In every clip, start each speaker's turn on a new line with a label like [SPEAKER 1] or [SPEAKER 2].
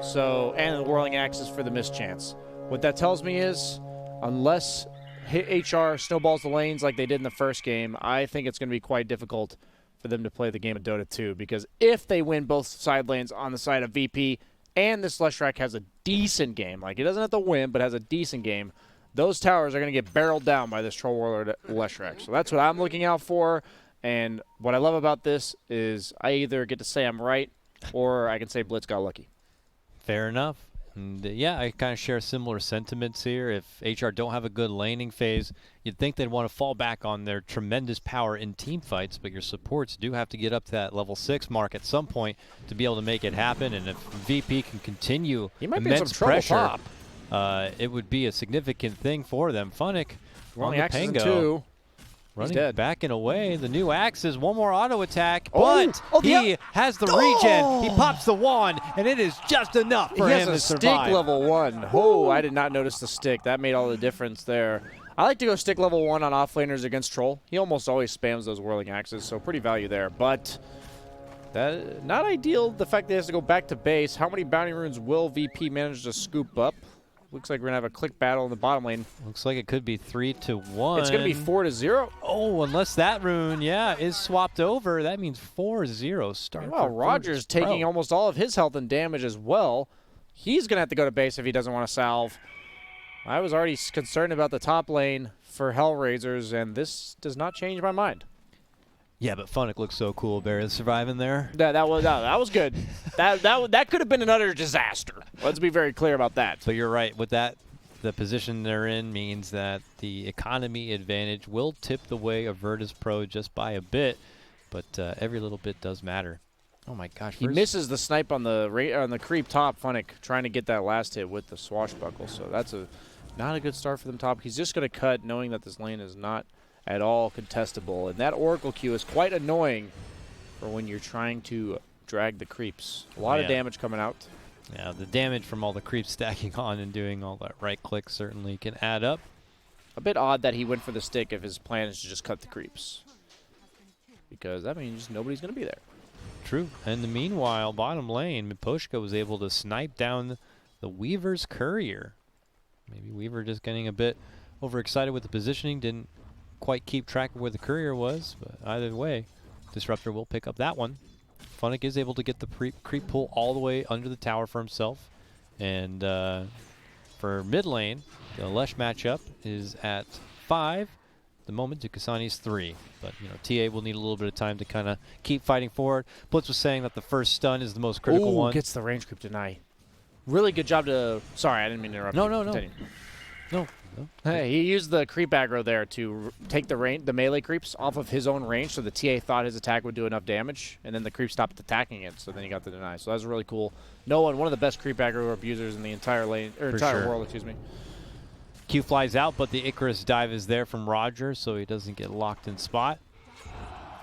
[SPEAKER 1] So, and the whirling axes for the mischance. What that tells me is, unless HR snowballs the lanes like they did in the first game, I think it's going to be quite difficult for them to play the game of Dota 2. Because if they win both side lanes on the side of VP, and this Leshrac has a decent game, like he doesn't have to win, but has a decent game, those towers are going to get barreled down by this Troll Warlord Leshrac. So that's what I'm looking out for. And what I love about this is I either get to say I'm right, or I can say Blitz got lucky.
[SPEAKER 2] Fair enough. And yeah, I kind of share similar sentiments here. If HR don't have a good laning phase, you'd think they'd want to fall back on their tremendous power in team fights, but your supports do have to get up to that level 6 mark at some point to be able to make it happen. And if VP can continue immense pressure, it would be a significant thing for them. Funnick on the Pango. Running back and away. The new axes, one more auto attack, but he has the regen. He pops the wand, and it is just enough for him to survive.
[SPEAKER 1] He has a stick level 1. Oh, I did not notice the stick. That made all the difference there. I like to go stick level 1 on offlaners against Troll. He almost always spams those whirling axes, so pretty value there. But that not ideal, the fact that he has to go back to base. How many bounty runes will VP manage to scoop up? Looks like we're going to have a click battle in the bottom lane.
[SPEAKER 2] Looks like it could be 3-1.
[SPEAKER 1] It's going to be 4-0.
[SPEAKER 2] Oh, unless that rune, is swapped over. That means 4-0 start.
[SPEAKER 1] Well, Rogers taking almost all of his health and damage as well. He's going to have to go to base if he doesn't want to salve. I was already concerned about the top lane for Hellraisers, and this does not change my mind.
[SPEAKER 2] Yeah, but Funnick looks so cool, Barry, surviving there.
[SPEAKER 1] That was good. that could have been an utter disaster. Let's be very clear about that.
[SPEAKER 2] So you're right. With that, the position they're in means that the economy advantage will tip the way of Virtus Pro just by a bit, but every little bit does matter. Oh my gosh!
[SPEAKER 1] He misses the snipe on the creep top. Funnick trying to get that last hit with the swashbuckle. So that's not a good start for them top. He's just going to cut, knowing that this lane is not at all contestable, and that Oracle Q is quite annoying for when you're trying to drag the creeps. A lot of damage coming out.
[SPEAKER 2] Yeah, the damage from all the creeps stacking on and doing all that right click certainly can add up.
[SPEAKER 1] A bit odd that he went for the stick if his plan is to just cut the creeps, because that means nobody's going to be there.
[SPEAKER 2] True. And meanwhile, bottom lane, Miposhka was able to snipe down the Weaver's courier. Maybe Weaver just getting a bit overexcited with the positioning, didn't quite keep track of where the courier was, but either way, Disruptor will pick up that one. Funnick is able to get the creep pull all the way under the tower for himself. And for mid lane, the Lesh matchup is at 5. At the moment, Ducasani's 3. But, TA will need a little bit of time to kind of keep fighting forward. Blitz was saying that the first stun is the most critical one.
[SPEAKER 1] Gets the range creep deny. Really good job to... Sorry, I didn't mean to interrupt you.
[SPEAKER 2] No.
[SPEAKER 1] Hey, he used the creep aggro there to take the melee creeps off of his own range, so the TA thought his attack would do enough damage, and then the creep stopped attacking it, so then he got the deny. So that was really cool. One of the best creep aggro abusers in the entire lane, or entire world, excuse me.
[SPEAKER 2] Q flies out, but the Icarus dive is there from Roger, so he doesn't get locked in spot.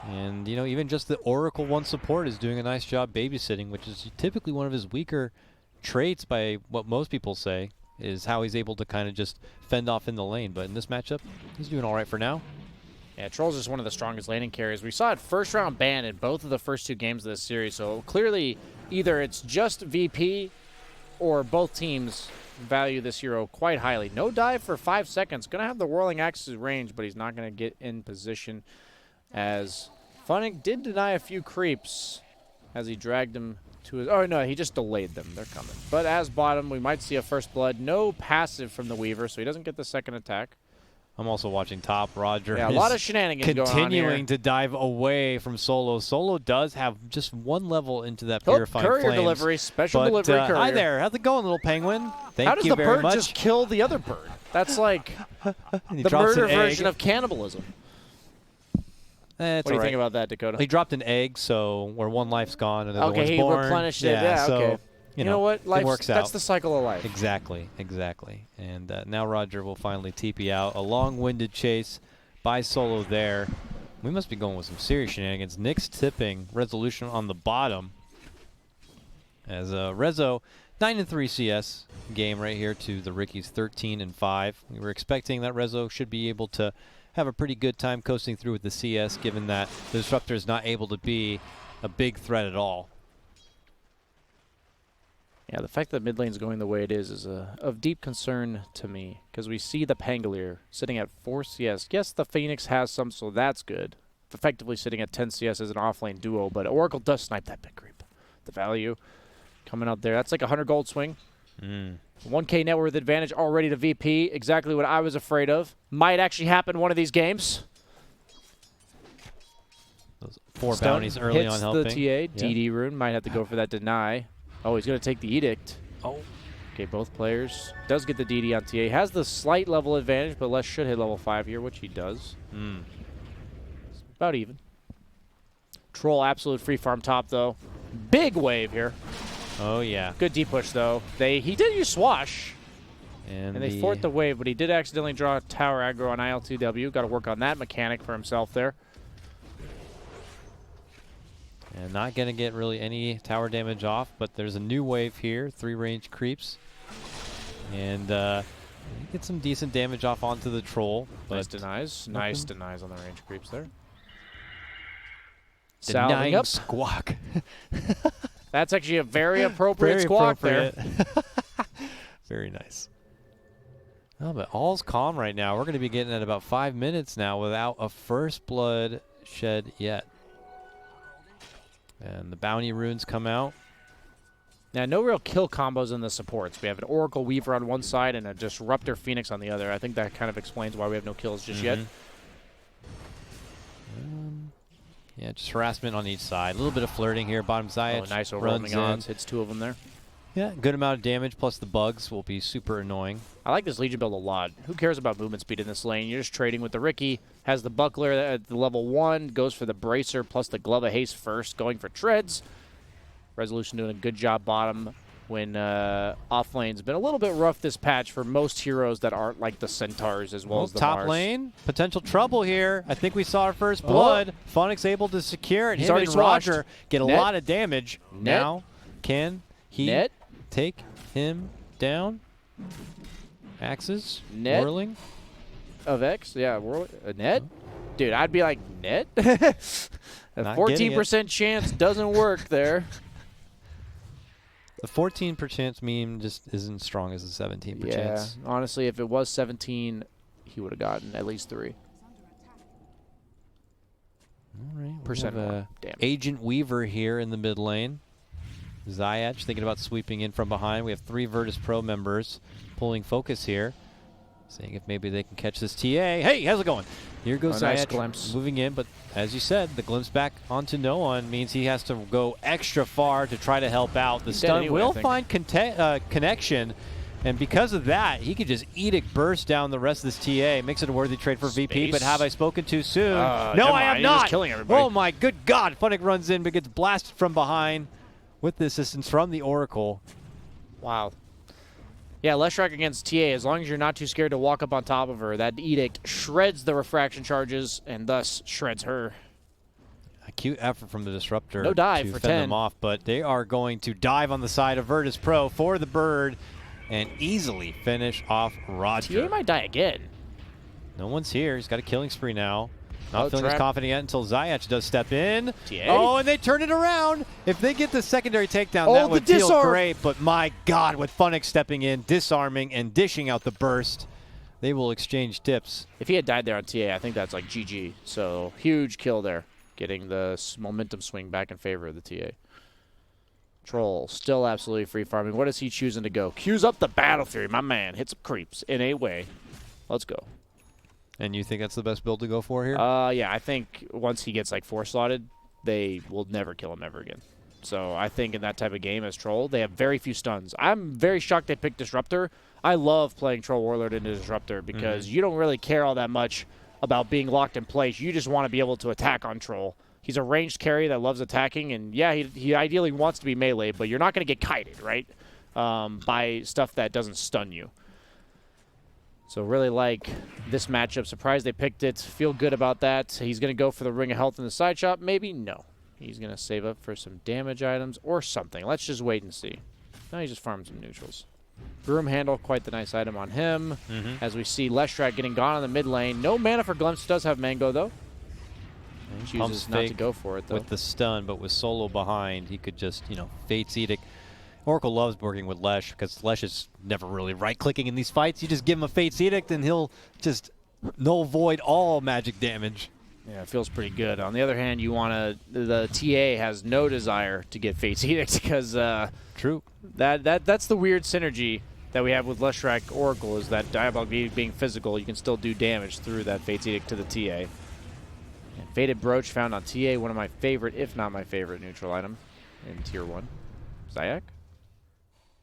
[SPEAKER 2] And, even just the Oracle 1 support is doing a nice job babysitting, which is typically one of his weaker traits by what most people say, is how he's able to kind of just fend off in the lane. But in this matchup, he's doing all right for now.
[SPEAKER 1] Yeah, Troll's just one of the strongest laning carriers. We saw it first round ban in both of the first 2 games of this series, so clearly either it's just VP or both teams value this hero quite highly. No dive for 5 seconds. Going to have the whirling axes range, but he's not going to get in position, as Funnick did deny a few creeps as he dragged him to his... Oh, no, he just delayed them. They're coming. But as bottom, we might see a first blood. No passive from the Weaver, so he doesn't get the second attack.
[SPEAKER 2] I'm also watching top. Roger.
[SPEAKER 1] Yeah, a lot of shenanigans going on here.
[SPEAKER 2] Continuing to dive away from Solo. Solo does have just 1 level into that Purifying
[SPEAKER 1] Courier
[SPEAKER 2] Flames.
[SPEAKER 1] Delivery, special delivery courier.
[SPEAKER 2] Hi there. How's it going, little penguin? Thank you very much.
[SPEAKER 1] How does the bird just kill the other bird? That's like the murder version of cannibalism. What do you think about that, Dakota?
[SPEAKER 2] He dropped an egg, so where 1 life's gone, another one's born.
[SPEAKER 1] Okay, he replenished it. Yeah,
[SPEAKER 2] so,
[SPEAKER 1] okay. You know what?
[SPEAKER 2] It works out.
[SPEAKER 1] That's the cycle of life.
[SPEAKER 2] Exactly. And now Roger will finally TP out. A long-winded chase by Solo there. We must be going with some serious shenanigans. Nick's tipping Resolution on the bottom. As Rezo, 9-3 CS game right here to the Rickies 13-5. We were expecting that Rezo should be able to have a pretty good time coasting through with the CS, given that the Disruptor is not able to be a big threat at all.
[SPEAKER 1] Yeah, the fact that mid lane's going the way it is of deep concern to me, because we see the Pangolier sitting at 4 CS. Yes, the Phoenix has some, so that's good. Effectively sitting at 10 CS as an off-lane duo, but Oracle does snipe that big creep. The value coming out there. That's like a 100 gold swing. 1K net worth advantage already to VP. Exactly what I was afraid of. Might actually happen one of these games.
[SPEAKER 2] Those 4
[SPEAKER 1] Stun
[SPEAKER 2] bounties early
[SPEAKER 1] hits
[SPEAKER 2] on helping.
[SPEAKER 1] the TA. DD rune might have to go for that deny. Oh, he's going to take the edict.
[SPEAKER 2] Oh.
[SPEAKER 1] Okay, both players. Does get the DD on TA. Has the slight level advantage, but Les should hit level 5 here, which he does. About even. Troll absolute free farm top, though. Big wave here.
[SPEAKER 2] Oh, yeah.
[SPEAKER 1] Good deep push, though. He did use Swash.
[SPEAKER 2] And
[SPEAKER 1] they fought the wave, but he did accidentally draw tower aggro on IL2W. Got to work on that mechanic for himself there.
[SPEAKER 2] And not going to get really any tower damage off, but there's a new wave here. 3 range creeps. And get some decent damage off onto the troll.
[SPEAKER 1] Nice denies. Nice denies on the range creeps there.
[SPEAKER 2] Denying
[SPEAKER 1] up.
[SPEAKER 2] Squawk.
[SPEAKER 1] That's actually a very appropriate squawk there.
[SPEAKER 2] Very nice. Oh, but all's calm right now. We're going to be getting at about 5 minutes now without a first blood shed yet. And the bounty runes come out.
[SPEAKER 1] Now, no real kill combos in the supports. We have an Oracle Weaver on one side and a Disruptor Phoenix on the other. I think that kind of explains why we have no kills just yet.
[SPEAKER 2] Yeah, just harassment on each side. A little bit of flirting here. Bottom Zayach.
[SPEAKER 1] Oh, nice overwhelming odds. Hits 2 of them there.
[SPEAKER 2] Yeah, good amount of damage, plus the bugs will be super annoying.
[SPEAKER 1] I like this Legion build a lot. Who cares about movement speed in this lane? You're just trading with the Ricky. Has the Buckler at the level 1. Goes for the Bracer plus the Glove of Haste first. Going for treads. Resolution doing a good job bottom when off lane's been a little bit rough this patch for most heroes that aren't like the Centaurs as well as the
[SPEAKER 2] top
[SPEAKER 1] Mars.
[SPEAKER 2] lane. Potential trouble here. I think we saw our first blood. Phoenix able to secure it.
[SPEAKER 1] He's
[SPEAKER 2] Him
[SPEAKER 1] already
[SPEAKER 2] and Roger get a
[SPEAKER 1] Net.
[SPEAKER 2] lot of damage.
[SPEAKER 1] Net.
[SPEAKER 2] Now, can he
[SPEAKER 1] Net.
[SPEAKER 2] take him down? Axes.
[SPEAKER 1] Net.
[SPEAKER 2] Whirling.
[SPEAKER 1] Of X? Yeah, a net? Dude, I'd be like, net? A
[SPEAKER 2] Not
[SPEAKER 1] 14% chance doesn't work there.
[SPEAKER 2] The 14% meme just isn't strong as the 17%.
[SPEAKER 1] Yeah, honestly, if it was 17, he would have gotten at least 3.
[SPEAKER 2] All right,
[SPEAKER 1] Percent more damage.
[SPEAKER 2] Agent Weaver here in the mid lane. Zayach thinking about sweeping in from behind. We have 3 Virtus Pro members pulling focus here. Seeing if maybe they can catch this TA. Hey, how's it going? Here goes Zayach
[SPEAKER 1] nice glimpse.
[SPEAKER 2] moving in, but as you said, the glimpse back onto no one means he has to go extra far to try to help out. The stun
[SPEAKER 1] anyway,
[SPEAKER 2] will find connection, and because of that, he could just edict burst down the rest of this TA. Makes it a worthy trade for VP, but have I spoken too soon? No, I have not.
[SPEAKER 1] Just killing everybody.
[SPEAKER 2] Oh my good God. Funnick runs in but gets blasted from behind with the assistance from the Oracle.
[SPEAKER 1] Wow. Yeah, Leshrac against TA, as long as you're not too scared to walk up on top of her, that edict shreds the refraction charges and thus shreds her.
[SPEAKER 2] A cute effort from the Disruptor
[SPEAKER 1] No dive
[SPEAKER 2] to
[SPEAKER 1] for
[SPEAKER 2] fend
[SPEAKER 1] 10.
[SPEAKER 2] them off, but they are going to dive on the side of Virtus Pro for the bird and easily finish off Roger.
[SPEAKER 1] TA might die again.
[SPEAKER 2] No one's here. He's got a killing spree now. Not feeling
[SPEAKER 1] trap.
[SPEAKER 2] as confident yet until Zayach does step in.
[SPEAKER 1] TA?
[SPEAKER 2] Oh, and they turn it around. If they get the secondary takedown,
[SPEAKER 1] Oh,
[SPEAKER 2] that
[SPEAKER 1] the
[SPEAKER 2] would feel
[SPEAKER 1] disarm.
[SPEAKER 2] great. But my God, with Funnick stepping in, disarming, and dishing out the burst, they will exchange tips.
[SPEAKER 1] If he had died there on TA, I think that's like GG. So, huge kill there, getting the momentum swing back in favor of the TA. Troll, still absolutely free farming. What is he choosing to go? Cues up the Battle Fury, my man. Hit some creeps in a way. Let's go.
[SPEAKER 2] And you think that's the best build to go for here?
[SPEAKER 1] Yeah, I think once he gets like 4-slotted, they will never kill him ever again. So I think in that type of game as Troll, they have very few stuns. I'm very shocked they picked Disruptor. I love playing Troll Warlord into Disruptor because you don't really care all that much about being locked in place. You just want to be able to attack on Troll. He's a ranged carry that loves attacking, and yeah, he ideally wants to be melee, but you're not going to get kited, right, by stuff that doesn't stun you. So really like this matchup. Surprised they picked it. Feel good about that. He's going to go for the Ring of Health in the side shop. Maybe? No. He's going to save up for some damage items or something. Let's just wait and see. No, he just farmed some neutrals. Broom Handle, quite the nice item on him. As we see Leshrac getting gone on the mid lane. No mana for Glimpse. Does have Mango, though. And chooses not to go for it, though.
[SPEAKER 2] With the stun, but with Solo behind, he could just, Fate's Edict Oracle loves working with Lesh because Lesh is never really right-clicking in these fights. You just give him a Fate's Edict and he'll just null void all magic damage.
[SPEAKER 1] Yeah, it feels pretty good. On the other hand, you want to. The TA has no desire to get Fate's Edict because
[SPEAKER 2] True.
[SPEAKER 1] That's the weird synergy that we have with Leshrac Oracle is that Diabolic being physical, you can still do damage through that Fate's Edict to the TA. And Fated Brooch found on TA, one of my favorite, if not my favorite, neutral item in Tier 1. Zayak.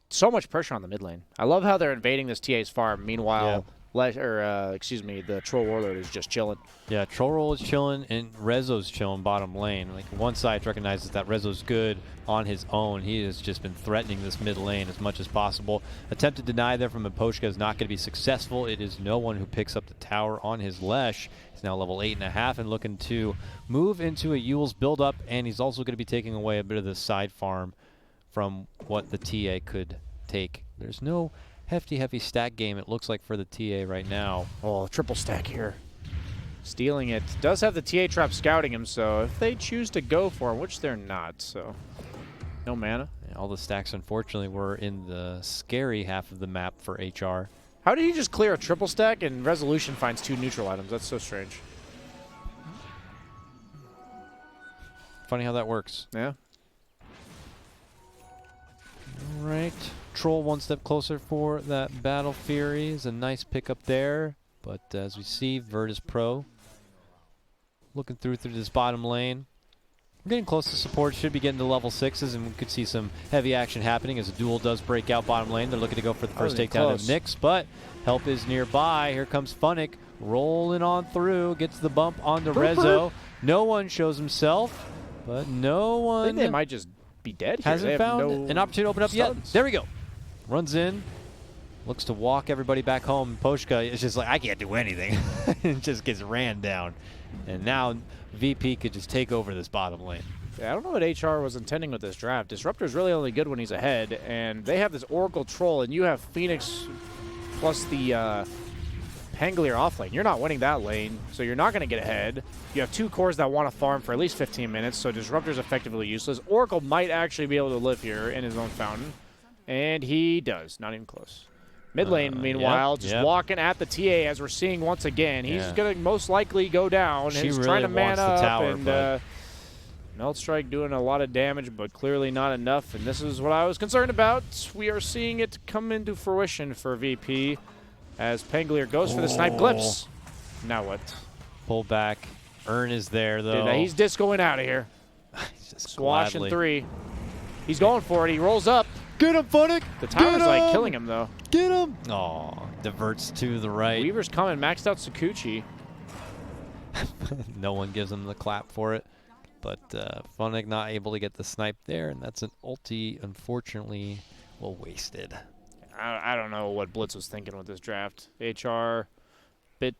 [SPEAKER 1] So much pressure on the mid lane. I love how they're invading this TA's farm. Meanwhile, the Troll Warlord is just chilling.
[SPEAKER 2] Yeah, Troll Roll is chilling and Rezo's chilling bottom lane. Like one side recognizes that Rezo's good on his own. He has just been threatening this mid lane as much as possible. Attempted deny there from Miposhka is not going to be successful. It is no one who picks up the tower on his Lesh. He's now level 8.5 and looking to move into a Yule's build-up, and he's also going to be taking away a bit of the side farm from what the TA could take. There's no hefty stack game, it looks like, for the TA right now.
[SPEAKER 1] Oh, triple stack here. Stealing it. Does have the TA trap scouting him, so if they choose to go for him, which they're not, so no mana.
[SPEAKER 2] Yeah, all the stacks, unfortunately, were in the scary half of the map for HR.
[SPEAKER 1] How did he just clear a triple stack and Resolution finds 2 neutral items? That's so strange.
[SPEAKER 2] Funny how that works.
[SPEAKER 1] Yeah.
[SPEAKER 2] All right. Troll one step closer for that Battle Fury is a nice pickup there. But as we see, Virtus Pro looking through this bottom lane. We're getting close to support. Should be getting to level 6s, and we could see some heavy action happening as a duel does break out bottom lane. They're looking to go for the first takedown of Nyx, but help is nearby. Here comes Funnick rolling on through, gets the bump onto Rezo. No one shows himself, but no one.
[SPEAKER 1] I think they might just be dead here.
[SPEAKER 2] Hasn't found an opportunity to open up yet. There we go. Runs in, looks to walk everybody back home. Poshka is just like, I can't do anything. And just gets ran down. And now VP could just take over this bottom lane.
[SPEAKER 1] Yeah, I don't know what HR was intending with this draft. Disruptor's really only good when he's ahead, and they have this Oracle Troll, and you have Phoenix plus the Pangolier off lane. You're not winning that lane, so you're not going to get ahead. You have 2 cores that want to farm for at least 15 minutes, so Disruptor's effectively useless. Oracle might actually be able to live here in his own fountain. And he does. Not even close. Mid lane, meanwhile, just walking at the TA as we're seeing once again. He's going to most likely go down. He's really trying to man up. Tower, and Melt Strike doing a lot of damage, but clearly not enough. And this is what I was concerned about. We are seeing it come into fruition for VP as Pangolier goes for the snipe glyphs. Now what?
[SPEAKER 2] Pull back. Earn is there, though.
[SPEAKER 1] Dude, he's discoing out of here. Squash in 3. He's going for it. He rolls up.
[SPEAKER 2] Get him, Funnick!
[SPEAKER 1] The tower's like killing him, though.
[SPEAKER 2] Get him! Aw, diverts to the right.
[SPEAKER 1] Weaver's coming, maxed out Sakuchi.
[SPEAKER 2] No one gives him the clap for it. But Funnick not able to get the snipe there, and that's an ulti, unfortunately, well, wasted.
[SPEAKER 1] I don't know what Blitz was thinking with this draft. HR, bit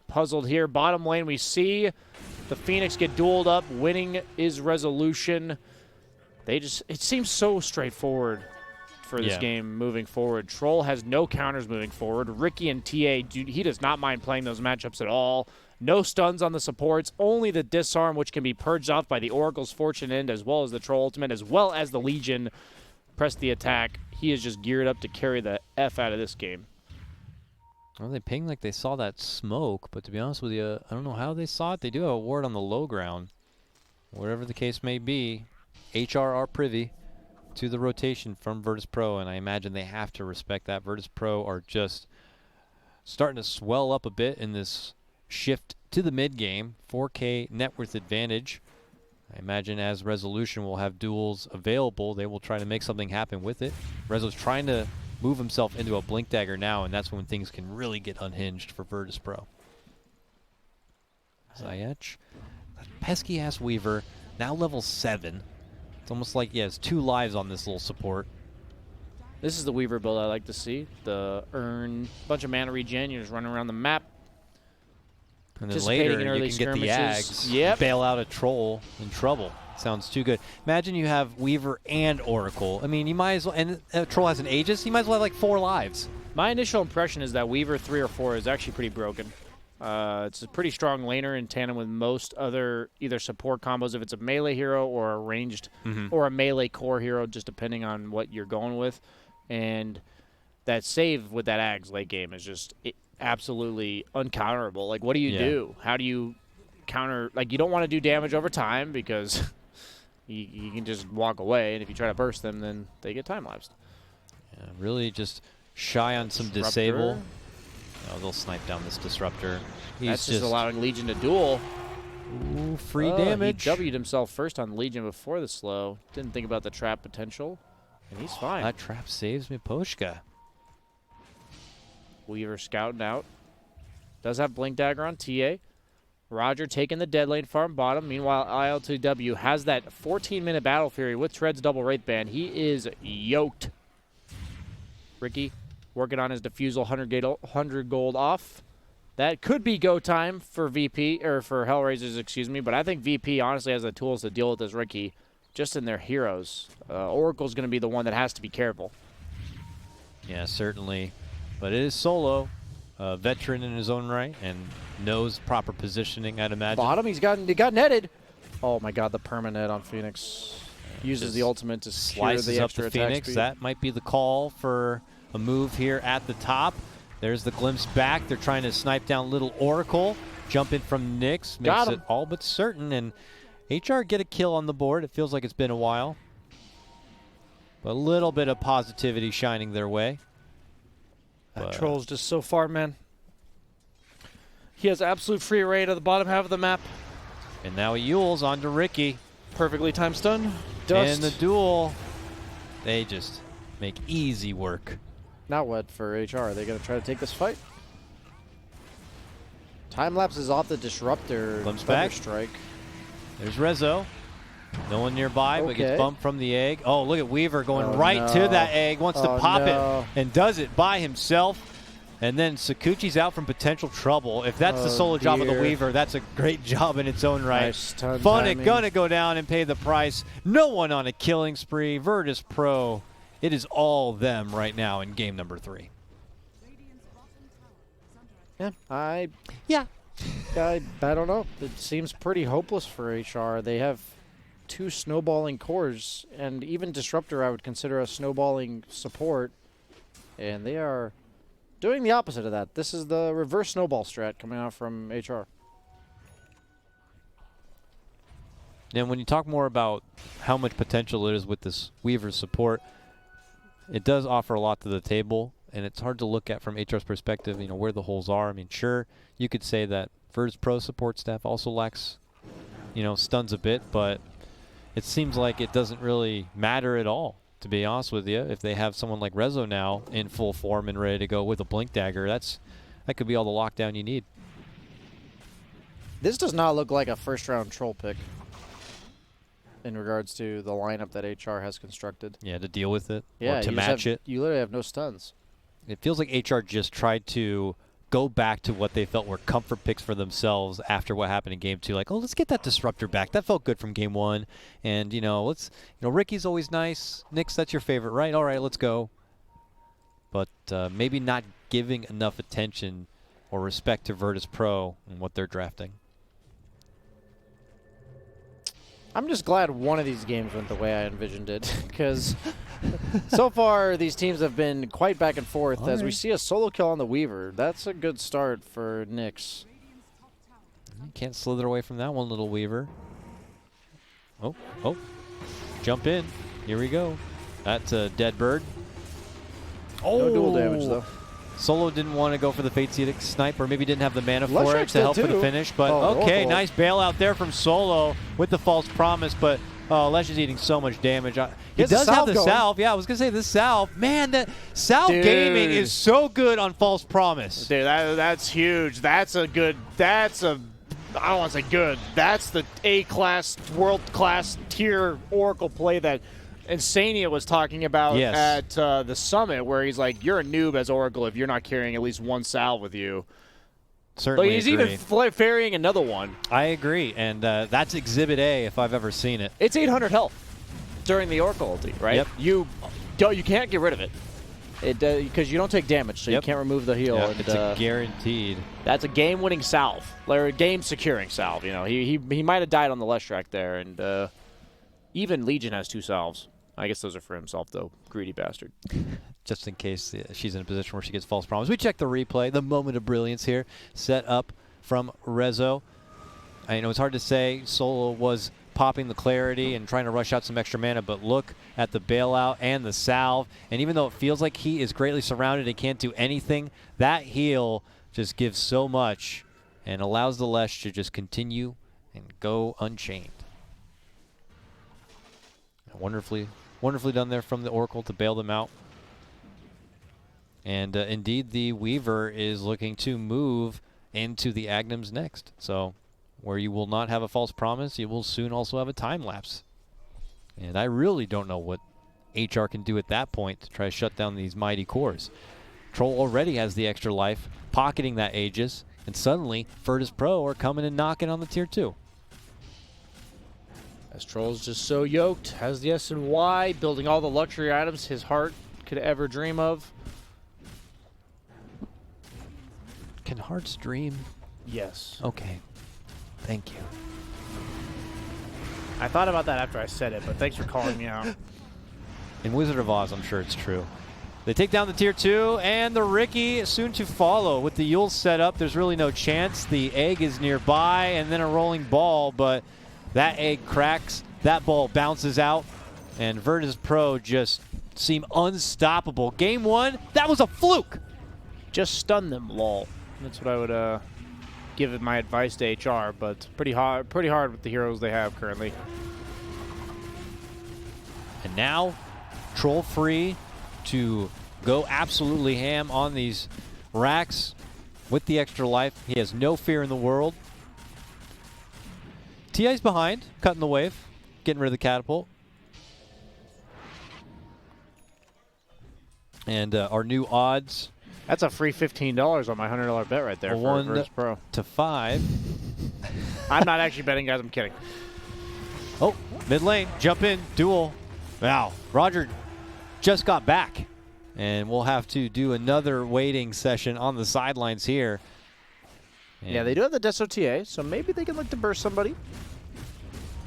[SPEAKER 1] puzzled here. Bottom lane, we see the Phoenix get dueled up. Winning is Resolution. It seems so straightforward for this game moving forward. Troll has no counters moving forward. Ricky and TA, he does not mind playing those matchups at all. No stuns on the supports, only the disarm, which can be purged off by the Oracle's Fortune End, as well as the Troll Ultimate, as well as the Legion. Press the attack. He is just geared up to carry the F out of this game.
[SPEAKER 2] Well, they pinged like they saw that smoke, but to be honest with you, I don't know how they saw it. They do have a ward on the low ground. Whatever the case may be, HR are privy to the rotation from Virtus Pro, and I imagine they have to respect that. Virtus Pro are just starting to swell up a bit in this shift to the mid game. 4K net worth advantage. I imagine as Resolution will have duels available, they will try to make something happen with it. Rezo's trying to move himself into a Blink Dagger now, and that's when things can really get unhinged for Virtus Pro. Zayech, pesky-ass Weaver, now level 7. It's almost like he has 2 lives on this little support.
[SPEAKER 1] This is the Weaver build I like to see. The earn bunch of mana regen. You're just running around the map.
[SPEAKER 2] And then later you can get the Ags, bail out a Troll in trouble. Sounds too good. Imagine you have Weaver and Oracle. I mean, you might as well, and Troll has an Aegis, you might as well have like 4 lives.
[SPEAKER 1] My initial impression is that Weaver 3 or 4 is actually pretty broken. It's a pretty strong laner in tandem with most other either support combos if it's a melee hero or a ranged or a melee core hero, just depending on what you're going with. And that save with that Ags late game is just absolutely uncounterable. Like, what do you do? How do you counter? Like, you don't want to do damage over time because you can just walk away, and if you try to burst them, then they get time-lapsed.
[SPEAKER 2] Yeah, really just shy on some disable. Oh, they'll snipe down this disruptor.
[SPEAKER 1] That's just allowing Legion to duel.
[SPEAKER 2] Ooh, free damage.
[SPEAKER 1] He W'd himself first on Legion before the slow. Didn't think about the trap potential, and he's fine.
[SPEAKER 2] That trap saves Miposhka.
[SPEAKER 1] Weaver scouting out. Does have Blink Dagger on TA. Roger taking the dead lane farm bottom. Meanwhile, IL2W has that 14-minute Battle Fury with Tread's double Wraith Band. He is yoked. Ricky working on his defusal, 100 gold off. That could be go time for VP, or for Hellraisers, excuse me, but I think VP honestly has the tools to deal with this Ricky just in their heroes. Oracle's going to be the one that has to be careful.
[SPEAKER 2] Yeah, certainly. But it is Solo, a veteran in his own right, and knows proper positioning, I'd imagine.
[SPEAKER 1] Bottom, he got netted. Oh my god, the permanet on Phoenix. Uses the ultimate to slice the extra
[SPEAKER 2] up the
[SPEAKER 1] attack
[SPEAKER 2] Phoenix.
[SPEAKER 1] speed.
[SPEAKER 2] That might be the call for a move here at the top. There's the glimpse back. They're trying to snipe down Little Oracle. Jump in from Nyx. Makes it all but certain. And HR get a kill on the board. It feels like it's been a while. But a little bit of positivity shining their way.
[SPEAKER 1] That troll's just so far, man. He has absolute free array to the bottom half of the map.
[SPEAKER 2] And now he Yules onto Ricky.
[SPEAKER 1] Perfectly timed stun.
[SPEAKER 2] Dust. And the duel. They just make easy work.
[SPEAKER 1] Now what for HR? Are they going to try to take this fight? Time lapse is off the disruptor.
[SPEAKER 2] Glimpse back.
[SPEAKER 1] Strike.
[SPEAKER 2] There's Rezo. No one nearby, but gets bumped from the egg. Oh, look at Weaver going to that egg. Wants to pop it and does it by himself. And then Sakuchi's out from potential trouble. If that's the solo job of the Weaver, that's a great job in its own right.
[SPEAKER 1] Nice
[SPEAKER 2] Funnick gonna go down and pay the price. No one on a killing spree. Virtus Pro. It is all them right now in game number 3.
[SPEAKER 1] Yeah, I don't know. It seems pretty hopeless for HR. They have 2 snowballing cores, and even Disruptor I would consider a snowballing support, and they are doing the opposite of that. This is the reverse snowball strat coming out from HR.
[SPEAKER 2] And when you talk more about how much potential there is with this Weaver support, it does offer a lot to the table, and it's hard to look at from HR's perspective, you know, where the holes are. I mean, sure, you could say that Virtus Pro support staff also lacks, you know, stuns a bit, but it seems like it doesn't really matter at all, to be honest with you. If they have someone like Rezo now in full form and ready to go with a Blink Dagger, that could be all the lockdown you need.
[SPEAKER 1] This does not look like a first-round troll pick in regards to the lineup that HR has constructed.
[SPEAKER 2] Yeah, to deal with it,
[SPEAKER 1] yeah,
[SPEAKER 2] or to match it.
[SPEAKER 1] You literally have no stuns.
[SPEAKER 2] It feels like HR just tried to go back to what they felt were comfort picks for themselves after what happened in game 2. Like, oh, let's get that disruptor back. That felt good from game 1. And, you know, Ricky's always nice. Nyx, that's your favorite, right? All right, let's go. But maybe not giving enough attention or respect to Virtus Pro and what they're drafting.
[SPEAKER 1] I'm just glad one of these games went the way I envisioned it, because so far these teams have been quite back and forth. As we see a solo kill on the Weaver, that's a good start for Nyx.
[SPEAKER 2] You can't slither away from that one, little Weaver. Oh, jump in. Here we go. That's a dead bird. Oh,
[SPEAKER 1] no dual damage though.
[SPEAKER 2] Solo didn't want to go for the Fate Seedict snipe, or maybe didn't have the mana for it to help for the finish. But okay, nice bailout there from Solo with the false promise. But Lesh is eating so much damage. He does have the salve. Yeah, I was going to say the salve. Man, that salve gaming is so good on false promise.
[SPEAKER 1] Dude, that's huge. I don't want to say good. That's the A-class, world-class tier Oracle play that Insania was talking about at the summit, where he's like, you're a noob as Oracle if you're not carrying at least one salve with you.
[SPEAKER 2] Certainly
[SPEAKER 1] he's even ferrying another one.
[SPEAKER 2] I agree, and that's Exhibit A if I've ever seen it.
[SPEAKER 1] It's 800 health during the Oracle ulti, right?
[SPEAKER 2] Yep.
[SPEAKER 1] You can't get rid of it. Because you don't take damage, so you can't remove the heal.
[SPEAKER 2] Yep,
[SPEAKER 1] and,
[SPEAKER 2] it's a guaranteed.
[SPEAKER 1] That's a game-winning salve, or a game-securing salve. You know, he might have died on the Leshrac there, and even Legion has 2 salves. I guess those are for himself, though. Greedy bastard.
[SPEAKER 2] Just in case she's in a position where she gets false promise. We check the replay. The moment of brilliance here, set up from Rezo. I know it's hard to say. Solo was popping the clarity and trying to rush out some extra mana, but look at the bailout and the salve. And even though it feels like he is greatly surrounded and can't do anything, that heal just gives so much and allows the Lesh to just continue and go unchained. Wonderfully done there from the Oracle to bail them out. And indeed, the Weaver is looking to move into the Aghanim's next. So where you will not have a false promise, you will soon also have a time lapse. And I really don't know what HR can do at that point to try to shut down these mighty cores. Troll already has the extra life, pocketing that Aegis, and suddenly Virtus Pro are coming and knocking on the tier 2.
[SPEAKER 1] As Troll's just so yoked, has the S and Y, building all the luxury items his heart could ever dream of.
[SPEAKER 2] Can hearts dream?
[SPEAKER 1] Yes.
[SPEAKER 2] Okay. Thank you.
[SPEAKER 1] I thought about that after I said it, but thanks for calling me out.
[SPEAKER 2] In Wizard of Oz, I'm sure it's true. They take down the tier 2, and the Riki soon to follow. With the Yule set up, there's really no chance. The egg is nearby, and then a rolling ball, but that egg cracks, that ball bounces out, and Virtus Pro just seem unstoppable. Game 1, that was a fluke.
[SPEAKER 1] Just stun them, lol. That's what I would give my advice to HR, but pretty hard with the heroes they have currently.
[SPEAKER 2] And now, Troll free to go absolutely ham on these racks with the extra life. He has no fear in the world. TI's behind, cutting the wave, getting rid of the catapult. And our new odds.
[SPEAKER 1] That's a free $15 on my $100 bet right there for Virtus Pro.
[SPEAKER 2] 1-5.
[SPEAKER 1] I'm not actually betting, guys. I'm kidding.
[SPEAKER 2] Oh, mid lane, jump in, duel. Wow, Roger just got back. And we'll have to do another waiting session on the sidelines here. And
[SPEAKER 1] yeah, they do have the Deso TA, so maybe they can look to burst somebody.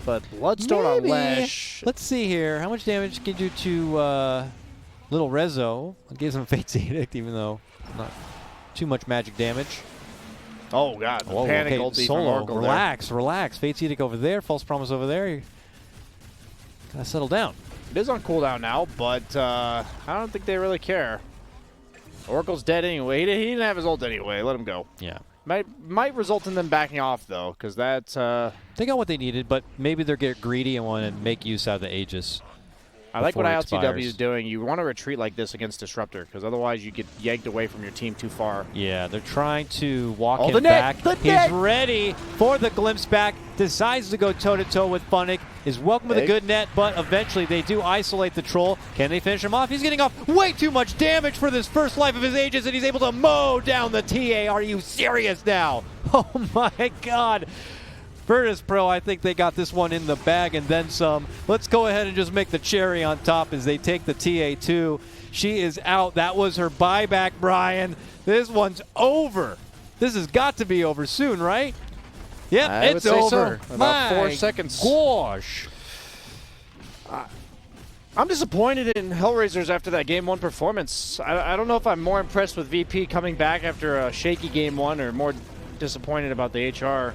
[SPEAKER 1] But Bloodstone on Lesh.
[SPEAKER 2] Let's see here. How much damage can you do to Little Rezo? I'll give some Fate's Edict, even though not too much magic damage.
[SPEAKER 1] Oh, God.
[SPEAKER 2] Whoa,
[SPEAKER 1] Panic
[SPEAKER 2] okay,
[SPEAKER 1] ulti
[SPEAKER 2] Solo,
[SPEAKER 1] from Oracle
[SPEAKER 2] relax,
[SPEAKER 1] there.
[SPEAKER 2] relax. Fate's Edict over there, False Promise over there. You gotta settle down.
[SPEAKER 1] It is on cooldown now, but I don't think they really care. Oracle's dead anyway. He didn't have his ult anyway. Let him go.
[SPEAKER 2] Yeah.
[SPEAKER 1] Might result in them backing off, though, because that's...
[SPEAKER 2] They got what they needed, but maybe they're getting greedy and want to make use out of the Aegis.
[SPEAKER 1] I like what
[SPEAKER 2] before it
[SPEAKER 1] ILTW is doing. You want to retreat like this against Disruptor, because otherwise you get yanked away from your team too far.
[SPEAKER 2] Yeah, they're trying to walk
[SPEAKER 1] Oh,
[SPEAKER 2] him
[SPEAKER 1] the net,
[SPEAKER 2] back.
[SPEAKER 1] the
[SPEAKER 2] He's
[SPEAKER 1] net.
[SPEAKER 2] ready for the glimpse back. Decides to go toe-to-toe with Funnick. Is welcome with a good net, but eventually they do isolate the Troll. Can they finish him off? He's getting off way too much damage for this first life of his Aegis, and he's able to mow down the TA. Are you serious now? Oh, my God. Virtus Pro, I think they got this one in the bag and then some. Let's go ahead and just make the cherry on top as they take the TA2. She is out. That was her buyback, Brian. This one's over. This has got to be over soon, right? Yep, it's over.
[SPEAKER 1] So. About 4 seconds.
[SPEAKER 2] Gosh.
[SPEAKER 1] I'm disappointed in Hellraisers after that Game 1 performance. I don't know if I'm more impressed with VP coming back after a shaky Game 1 or more disappointed about the HR.